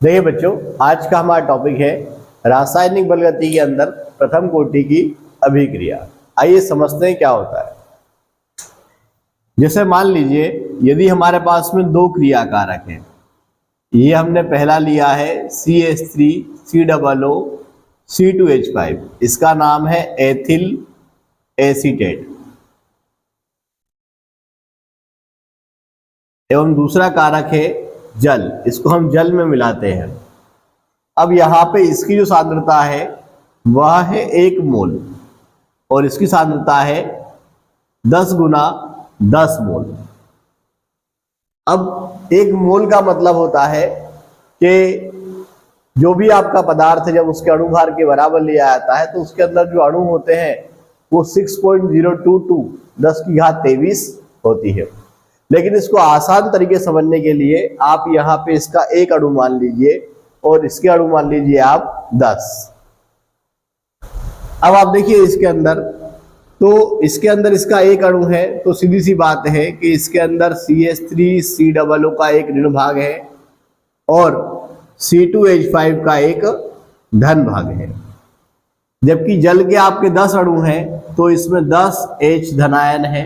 देखिए बच्चों, आज का हमारा टॉपिक है रासायनिक बलगति के अंदर प्रथम कोटि की अभिक्रिया। आइए समझते हैं क्या होता है। जैसे मान लीजिए यदि हमारे पास में दो क्रिया कारक हैं, ये हमने पहला लिया है CH3 COO C2H5, इसका नाम है एथिल एसीटेट, एवं दूसरा कारक है जल, इसको हम जल में मिलाते हैं। अब यहाँ पे इसकी जो सांद्रता है वह है 1 मोल और इसकी सांद्रता है 10 गुना 10 मोल। अब 1 मोल का मतलब होता है कि जो भी आपका पदार्थ जब उसके अणुभार के बराबर लिया जाता है तो उसके अंदर जो अणु होते हैं वो 6.022 10⁻23 होती है। लेकिन इसको आसान तरीके समझने के लिए आप यहाँ पे इसका एक अणु मान लीजिए और इसके अणु मान लीजिए आप 10। अब आप देखिए इसके अंदर, तो इसके अंदर इसका एक अणु है, तो सीधी सी बात है कि इसके अंदर CH3 COO का एक ऋण भाग है और C2H5 का एक धन भाग है। जबकि जल के आपके 10 अणु हैं तो इसमें 10 H धनायन है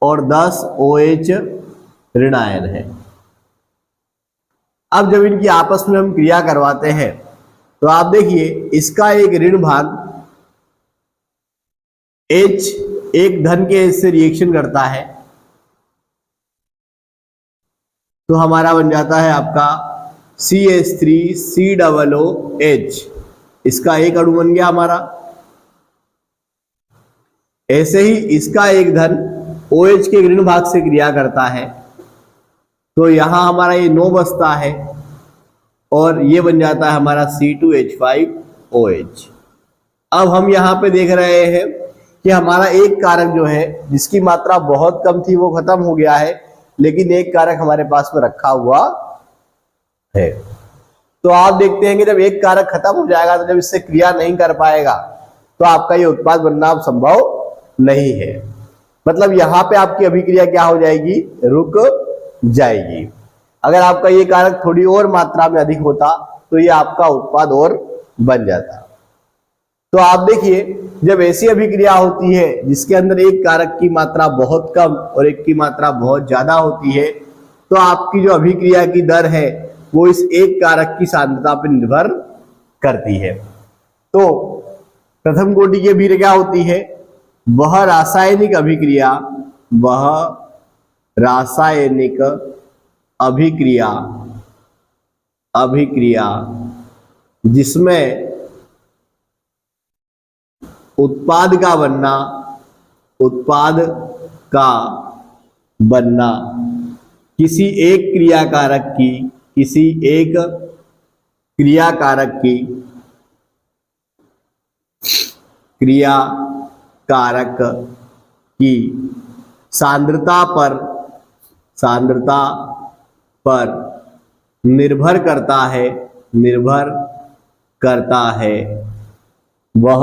और 10 OH ऋणायन है। अब जब इनकी आपस में हम क्रिया करवाते हैं तो आप देखिए इसका एक ऋण भाग H एक धन के H से रिएक्शन करता है, तो हमारा बन जाता है आपका CH3 COOH, इसका एक अणु बन गया हमारा। ऐसे ही इसका एक धन OH के ऋण भाग से क्रिया करता है, तो यहां हमारा ये 9 बचता है और ये बन जाता है हमारा C2H5OH। अब हम यहाँ पे देख रहे हैं कि हमारा एक कारक जो है जिसकी मात्रा बहुत कम थी वो खत्म हो गया है, लेकिन एक कारक हमारे पास में रखा हुआ है। तो आप देखते हैं कि जब एक कारक खत्म हो जाएगा तो जब इससे क्रिया नहीं कर पाएगा तो आपका ये उत्पाद बनना संभव नहीं है। मतलब यहाँ पे आपकी अभिक्रिया क्या हो जाएगी, रुक जाएगी। अगर आपका ये कारक थोड़ी और मात्रा में अधिक होता तो ये आपका उत्पाद और बन जाता। तो आप देखिए जब ऐसी अभिक्रिया होती है जिसके अंदर एक कारक की मात्रा बहुत कम और एक की मात्रा बहुत ज्यादा होती है, तो आपकी जो अभिक्रिया की दर है वो इस एक कारक की सांद्रता पर निर्भर करती है। तो प्रथम कोटि की अभिक्रिया क्या होती है, वह रासायनिक अभिक्रिया, वह रासायनिक अभिक्रिया जिसमें उत्पाद का बनना किसी एक क्रिया कारक की सांद्रता पर निर्भर करता है, वह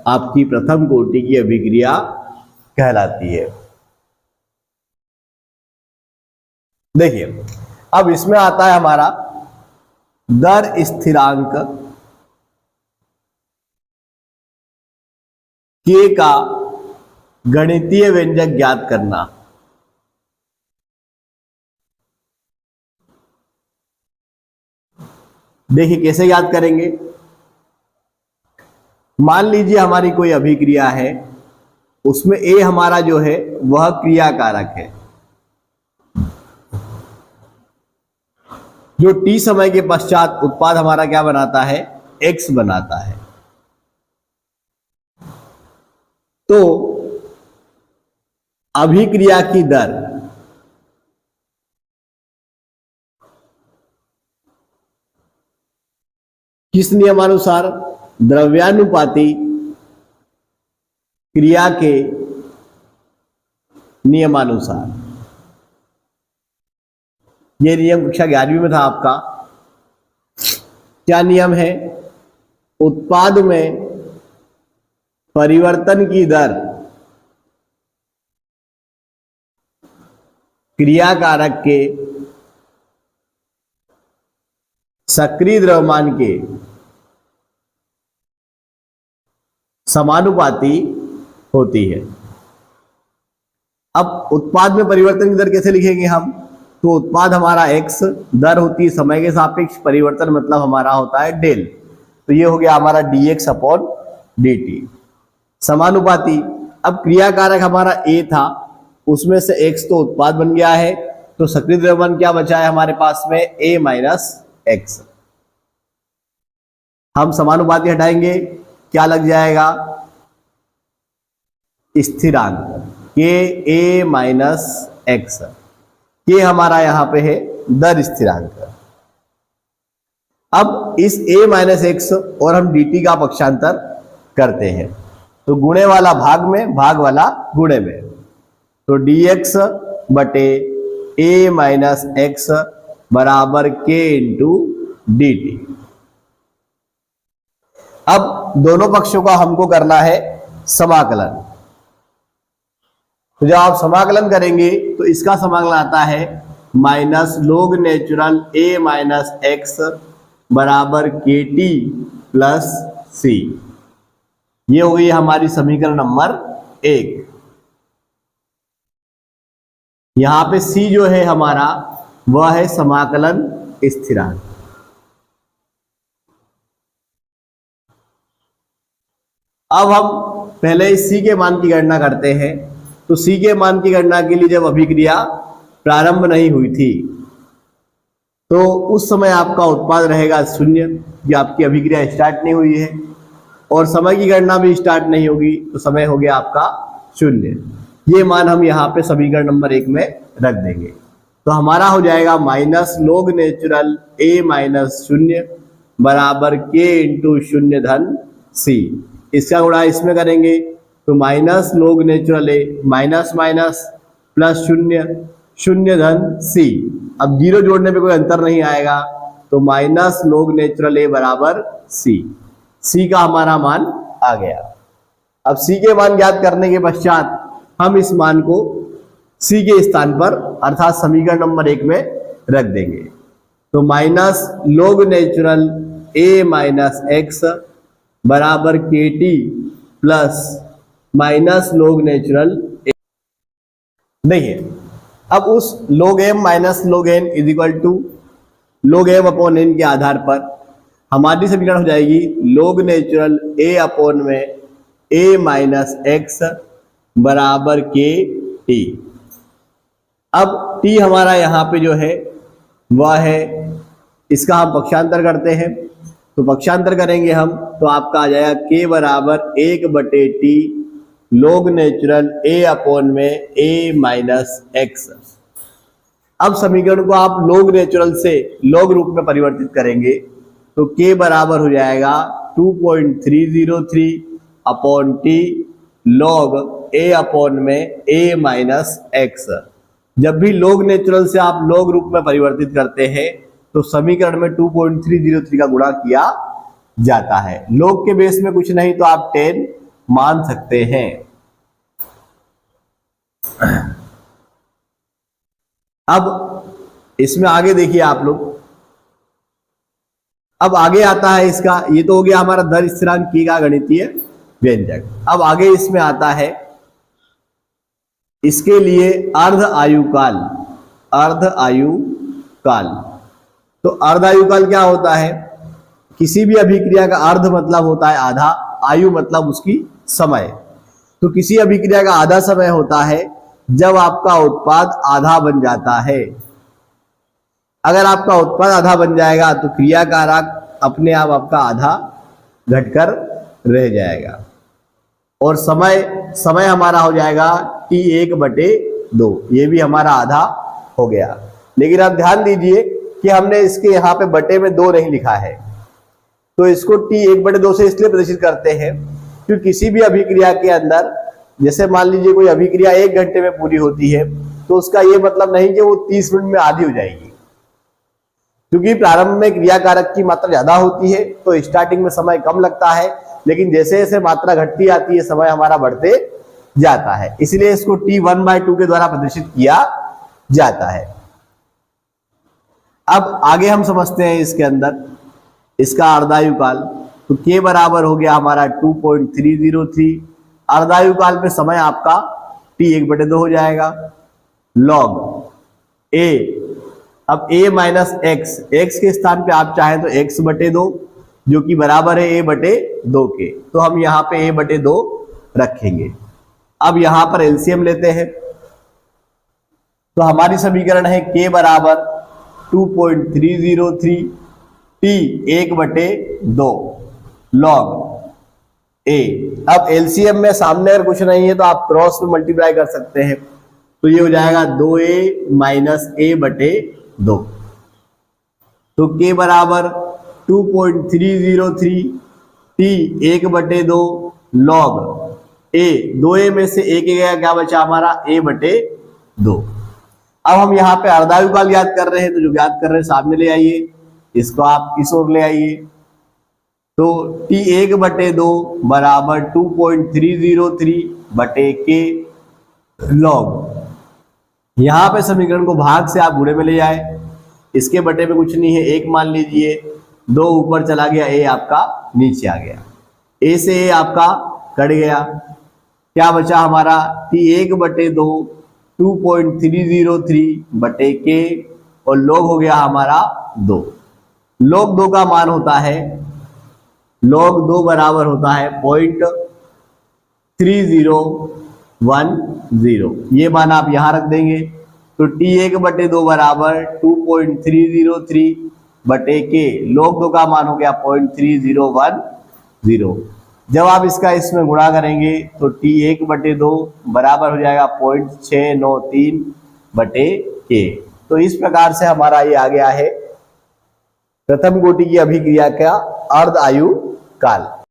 आपकी प्रथम कोटि की अभिक्रिया कहलाती है। देखिए अब इसमें आता है हमारा दर स्थिरांक K का गणितीय व्यंजक ज्ञात करना। देखिए कैसे याद करेंगे। मान लीजिए हमारी कोई अभिक्रिया है, उसमें A हमारा जो है वह क्रिया कारक है जो T समय के पश्चात उत्पाद हमारा क्या बनाता है, X बनाता है। तो अभिक्रिया की दर किस नियमानुसार, द्रव्यानुपाती क्रिया के नियमानुसार। यह नियम कक्षा 11वीं में था आपका। क्या नियम है, उत्पाद में परिवर्तन की दर क्रिया कारक के सक्रिय द्रव्यमान के समानुपाती होती है। अब उत्पाद में परिवर्तन की दर कैसे लिखेंगे हम? तो उत्पाद हमारा x दर होती है समय के सापेक्ष, परिवर्तन मतलब हमारा होता है डेल। तो ये हो गया हमारा dx अपॉन dt समानुपाती। अब क्रिया कारक हमारा a था, उसमें से x तो उत्पाद बन गया है, तो सक्रिय द्रव्यमान क्या बचा है हमारे पास में? a minus x। हम समानुपाती हटाएंगे, क्या लग जाएगा? स्थिरांक के a माइनस एक्स। के हमारा यहां पे है दर स्थिरांक। अब इस a माइनस एक्स और हम dt का पक्षांतर करते हैं, तो गुणे वाला भाग में, भाग वाला गुणे में, तो dx बटे a माइनस एक्स बराबर k इंटू dt। अब दोनों पक्षों का हमको करना है समाकलन। तो जब आप समाकलन करेंगे तो इसका समाकलन आता है minus log natural a minus x बराबर के टी प्लस सी। ये हो गई हमारी समीकरण नंबर 1। यहां पे c जो है हमारा वह है समाकलन स्थिरांक। अब हम पहले इस c के मान की गणना करते हैं। तो c के मान की गणना के लिए जब अभिक्रिया प्रारंभ नहीं हुई थी तो उस समय आपका उत्पाद रहेगा 0, कि आपकी अभिक्रिया स्टार्ट नहीं हुई है, और समय की गणना भी स्टार्ट नहीं होगी, तो समय हो गया आपका 0। ये मान हम यहाँ पे समीकरण नंबर 1 में रख देंगे। तो हमारा हो जाएगा minus log natural a minus 0 बराबर k इंटू 0 धन c। इसका गुणा इसमें करेंगे तो minus log natural a minus minus plus 0 0 धन c। अब जीरो जोड़ने पे कोई अंतर नहीं आएगा, तो माइनस लोग नेचुरल a बराबर c का हमारा मान आ गया। अब c के मान ज्ञात करने के पश्चात हम इस मान को c के स्थान पर अर्थात समीकरण नंबर 1 में रख देंगे। तो minus log natural a minus x बराबर k t plus minus log natural नहीं है। अब उस log m minus log n is equal to log m upon n के आधार पर हमारी समीकरण हो जाएगी लोग नेचुरल a अपॉन में a माइनस एक्स बराबर के टी। अब t हमारा यहाँ पे जो है वह है, इसका हम पक्षांतर करते हैं। तो पक्षांतर करेंगे हम तो आपका आ जाएगा k बराबर 1 बटे टी लोग नेचुरल a अपॉन में a माइनस एक्स। अब समीकरण को आप लोग नेचुरल से लॉग रूप में परिवर्तित करेंगे तो k बराबर हो जाएगा 2.303 upon T log a upon में a माइनस एक्स। जब भी लोग नेचुरल से आप लॉग रूप में परिवर्तित करते हैं तो समीकरण में 2.303 का गुणा किया जाता है। लॉग के बेस में कुछ नहीं तो आप 10 मान सकते हैं। अब इसमें आगे देखिए आप लोग, अब आगे आता है इसका, ये तो हो गया हमारा दर स्थिरांक की का गणितीय व्यंजक। अब आगे इसमें आता है इसके लिए अर्ध आयुकाल। अर्ध आयुकाल, तो अर्ध आयुकाल क्या होता है? किसी भी अभिक्रिया का अर्ध मतलब होता है आधा, आयु मतलब उसकी समय। तो किसी अभिक्रिया का आधा समय होता है जब आपका उत्पाद आधा बन जाता है। अगर आपका उत्पाद आधा बन जाएगा तो क्रिया कारक अपने आप आपका आधा घटकर रह जाएगा, और समय हमारा हो जाएगा t1/2। ये भी हमारा आधा हो गया। लेकिन आप ध्यान दीजिए कि हमने इसके यहाँ पे बटे में 2 नहीं लिखा है, तो इसको t1/2 से इसलिए प्रदर्शित करते हैं क्योंकि किसी भी अभिक्रिया के अंदर, जैसे मान लीजिए कोई अभिक्रिया 1 घंटे में पूरी होती है तो उसका ये मतलब नहीं कि वो 30 मिनट में आधी हो जाएगी, क्योंकि प्रारंभ में क्रिया कारक की मात्रा ज्यादा होती है तो स्टार्टिंग में समय कम लगता है, लेकिन जैसे जैसे मात्रा घटती आती है समय हमारा बढ़ते जाता है, इसलिए इसको t1/2 के द्वारा प्रदर्शित किया जाता है। अब आगे हम समझते हैं इसके अंदर इसका अर्धायुकाल। तो k बराबर हो गया हमारा 2.303। अर्धायुकाल पे समय आपका t 1/2 हो जाएगा। लॉग a, अब a माइनस x, x के स्थान पे आप चाहें तो x/2 जो कि बराबर है a/2 के, तो हम यहाँ पे a/2 रखेंगे। अब यहाँ पर एलसीएम लेते हैं तो हमारी समीकरण है k बराबर 2.303 t 1/2 लॉग a। अब एलसीएम में सामने अगर कुछ नहीं है तो आप क्रॉस में मल्टीप्लाई कर सकते हैं, तो ये हो जाएगा 2a माइनस a/2। तो k बराबर 2.303 t 1/2 लॉग a। 2a में से एक गया, क्या बचा हमारा a/2। अब हम यहाँ पे अर्धायुकाल याद कर रहे हैं, तो जो याद कर रहे हैं सामने ले आइए, इसको आप इस ओर ले आइए। तो t 1/2 बराबर 2.303 बटे k लॉग। यहाँ पे समीकरण को भाग से आप गुणे में ले जाए, इसके बटे में कुछ नहीं है, एक मान लीजिए, 2 ऊपर चला गया, a आपका नीचे आ गया, a से a आपका कट गया, क्या बचा हमारा t 1/2 2.303 बटे k और लॉग हो गया हमारा 2। लॉग 2 का मान होता है, लॉग 2 बराबर होता है 0.3010। ये मान आप यहां रख देंगे। तो t 1/2 बराबर 2.303 बटे k, लॉग 2 का मान हो गया 0.3010। जब आप इसका इसमें गुणा करेंगे तो t 1/2 बराबर हो जाएगा 0.693 बटे k। तो इस प्रकार से हमारा ये आ गया है प्रथम कोटि की अभिक्रिया का अर्ध आयु काल।